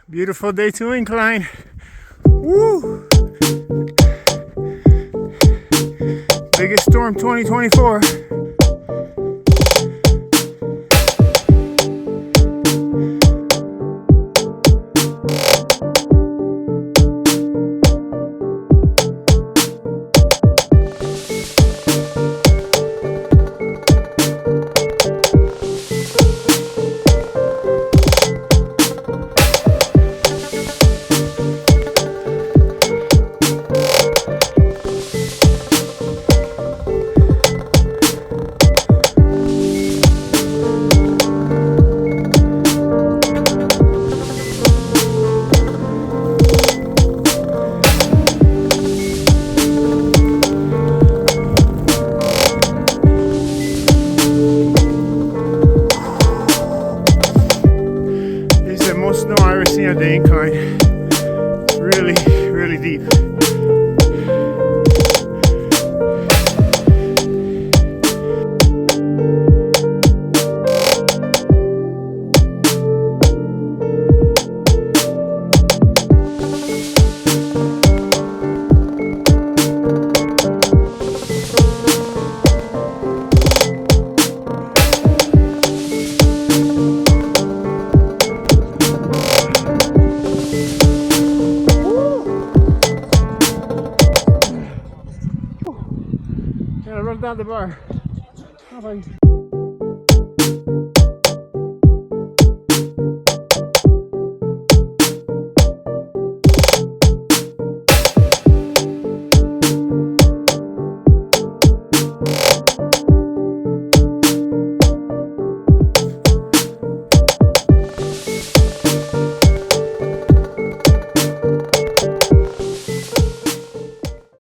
Beautiful day to Incline. Woo! Biggest storm 2024. Most snow I ever seen at the Incline. It's really deep. Run down the bar.